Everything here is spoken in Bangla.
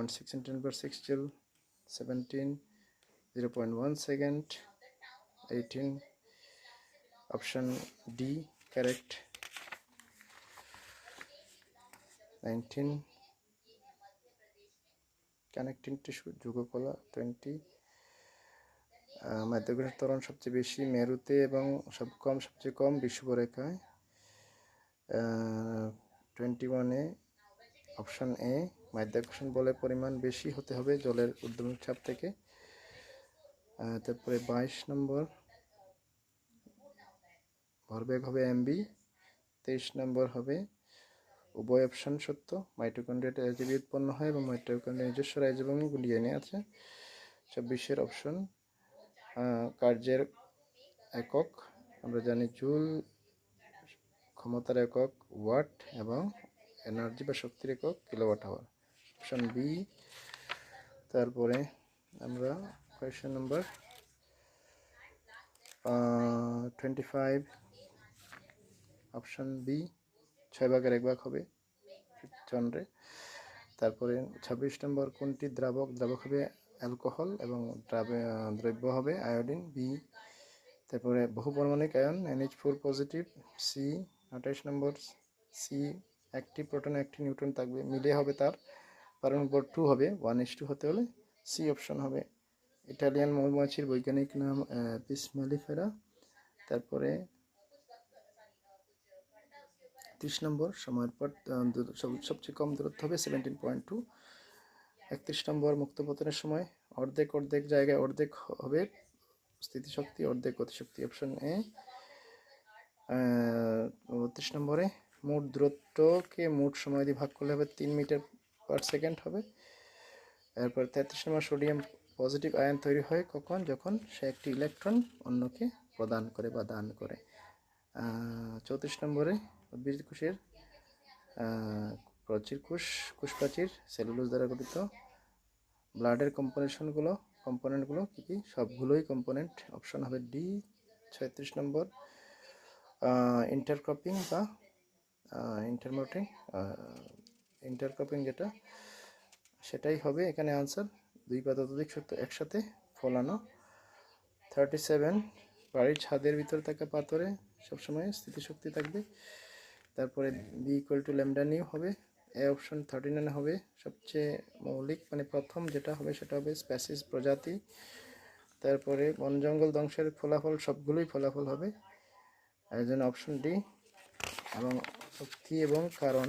0.6 × 10⁶ joule, 17, 0.1 second, 18. Option D correct. 19. Connecting tissue যুগকলা 20. মধ্যগ্রহের ত্বরণ সবচেয়ে বেশি মেরুতে এবং সবচেয়ে কম বিষুবরেখায়। 21-এ অপশন এ মাধ্যাকর্ষণ বলের পরিমাণ বেশি হতে হবে জলের ঊর্ধ্বমুখী চাপ থেকে। তারপরে 22 নম্বর ভরবেগ হবে mv। 23 নম্বর হবে উভয় অপশন সত্য, মাইটোকন্ড্রিয়াতে এজিবি উৎপন্ন হয় এবং মাইটোকন্ড্রিয়ার নিজস্ব রাইজোসোম ডিএনএ আছে। 24-এর অপশন কার্যের একক আমরা জানি জুল, ক্ষমতার একক ওয়াট এবং এনার্জি বা শক্তির একক কিলোওয়াট আওয়ার। Option B. তারপরে আমরা কোয়েশ্চেন নাম্বার 25 অপশন বি 6/1 হবে চন্দ্রে। তারপরে 26 নম্বর কোনটি দ্রাবক হবে অ্যালকোহল এবং দ্রব্য হবে আয়োডিন বি। তারপরে বহুপরমাণিক ion NH4 positive C. 28 number C একটি প্রোটন একটি নিউট্রন থাকবে, মিলে হবে তার পারমাণবিক ভর 2 হবে, 1:2 হতে হলে সি অপশন হবে। ইটালিয়ান মৌমাছির বৈজ্ঞানিক নাম অ্যাপিস ম্যালিফেরা। তারপরে 30 নম্বর সময়ের পর সবচেয়ে কম দূরত্ব হবে 17.2। 31 নম্বর মুক্ত পতনের সময় অর্ধেক জায়গায় অর্ধেক হবে স্থিতিশক্তি, অর্ধেক গতিশক্তি অপশন এ। 32 নম্বরে মোট দূরত্বকে মোট সময় দিয়ে ভাগ করলে হবে 3 মিটার/সেকেন্ড হবে। এরপর 33 নম্বর সোডিয়াম পজিটিভ আয়ন তৈরি হয় কখন? যখন সে একটি ইলেকট্রন অন্যকে প্রদান করে বা দান করে। 34 নম্বরে উদ্ভিদ কোষের কোষপ্রাচীর সেলুলোজ দ্বারা গঠিত। ব্লাডের কম্পোনেন্টগুলো কি কি? সবগুলোই কম্পোনেন্ট অপশন হবে ডি। 36 নম্বর ইন্টারক্রপিং বা ইন্টারক্রপিং যেটা সেটাই হবে এখানে আনসার, 2 বা ততোধিক শর্ত একসাথে ফলানো। 37 বাড়ির ছাদের ভিতরে থাকা পাথরে সবসময় স্থিতিশক্তি থাকবে। তারপরে বি = ল্যামডা নিউ হবে। এ অপশন 39 হবে সবচেয়ে মৌলিক মানে প্রথম যেটা হবে সেটা হবে স্প্যাসিস প্রজাতি। তারপরে বন জঙ্গল ধ্বংসের ফলাফল সবগুলোই ফলাফল হবে, এর জন্য অপশন ডি। এবং শক্তি এবং কারণ